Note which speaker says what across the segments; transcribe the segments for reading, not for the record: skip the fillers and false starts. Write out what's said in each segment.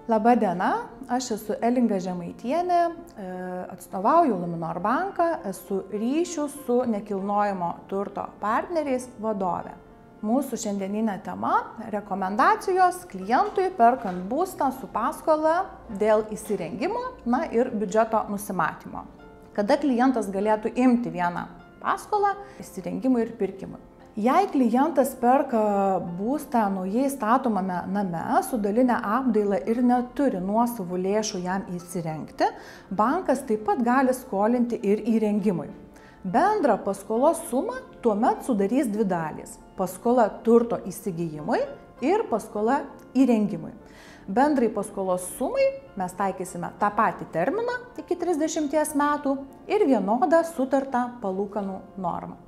Speaker 1: Labą dieną, aš esu Elinga Žemaitienė, atstovauju Luminor banką, esu ryšių su nekilnojamo turto partneriais vadovė. Mūsų šiandieninė tema – rekomendacijos klientui perkant būstą su paskola dėl įsirengimo ir biudžeto nusimatymo. Kada klientas galėtų imti vieną paskolą įsirengimui ir pirkimui. Jei klientas perka būstą naujai statomame name su daline apdaila ir neturi nuosavų lėšų jam įsirengti, bankas taip pat gali skolinti ir įrengimui. Bendrą paskolos sumą tuomet sudarys dvi dalys – paskola turto įsigijimui ir paskola įrengimui. Bendrai paskolos sumai mes taikysime tą patį terminą iki 30 metų ir vienodą sutartą palūkanų normą.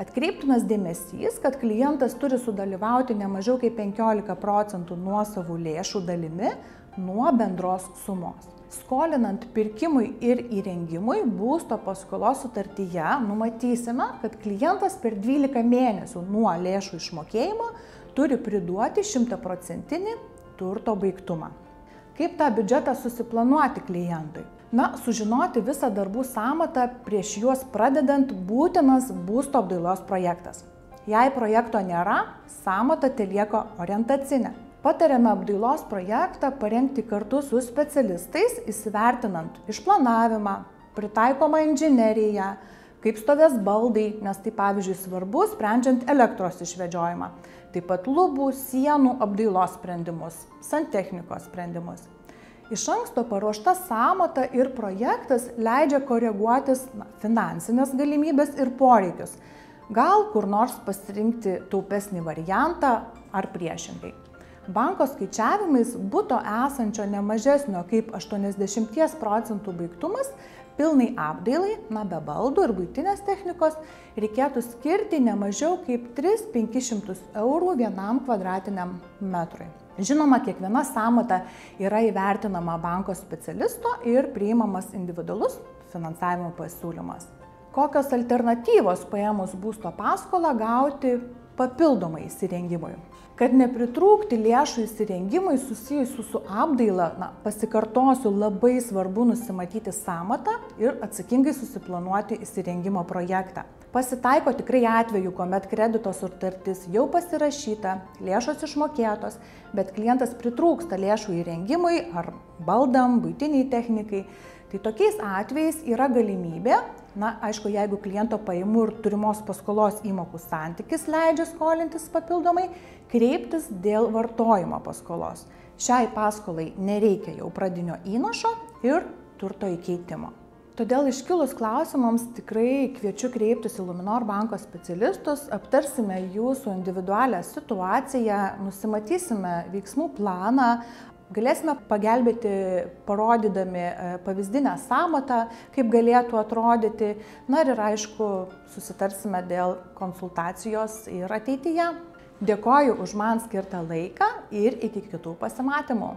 Speaker 1: Atkreiptinas dėmesys, kad klientas turi sudalyvauti ne mažiau kaip 15% nuosavų lėšų dalimi nuo bendros sumos. Skolinant pirkimui ir įrengimui būsto paskolos sutartyje numatysime, kad klientas per 12 mėnesių nuo lėšų išmokėjimo turi priduoti 100% turto baigtumą. Kaip tą biudžetą susiplanuoti klientui? Sužinoti visą darbų sąmatą prieš juos pradedant būtinas būsto apdailos projektas. Jei projekto nėra, sąmata telieka orientacinė. Patariame apdailos projektą parengti kartu su specialistais, įsivertinant išplanavimą, pritaikomą inžineriją, kaip stovės baldai, nes tai pavyzdžiui svarbu sprendžiant elektros išvedžiojimą, taip pat lubų, sienų apdailos sprendimus, santechnikos sprendimus. Iš anksto paruošta sąmata ir projektas leidžia koreguotis finansinės galimybės ir poreikius. Gal kur nors pasirinkti taupesnį variantą ar priešingai. Banko skaičiavimais buto esančio nemažesnio kaip 80% baigtumas pilnai apdailai, be baldų ir buitinės technikos, reikėtų skirti ne mažiau kaip 300–500 eurų vienam kvadratiniam metrui. Žinoma, kiekviena sąmata yra įvertinama banko specialisto ir priimamas individualus finansavimo pasiūlymas. Kokios alternatyvos paėmus būsto paskolą gauti papildomai įsirengimui? Kad nepritrūkti lėšų įsirengimui susijusių su apdaila, pasikartosiu, labai svarbu nusimatyti sąmatą ir atsakingai susiplanuoti įsirengimo projektą. Pasitaiko tikrai atvejų, kuomet kredito sutartis jau pasirašyta, lėšos išmokėtos, bet klientas pritrūksta lėšų įrengimui ar baldam, buitiniai technikai. Tai tokiais atvejais yra galimybė, aišku, jeigu kliento pajamų ir turimos paskolos įmokų santykis leidžia skolintis papildomai, kreiptis dėl vartojimo paskolos. Šiai paskolai nereikia jau pradinio įnašo ir turto įkeitimo. Todėl iškilus klausimams tikrai kviečiu kreiptis į Luminor banko specialistus, aptarsime jūsų individualią situaciją, nusimatysime veiksmų planą, galėsime pagelbėti parodydami pavyzdinę sąmatą, kaip galėtų atrodyti, ir aišku, susitarsime dėl konsultacijos ir ateityje. Dėkoju už man skirtą laiką ir iki kitų pasimatymų.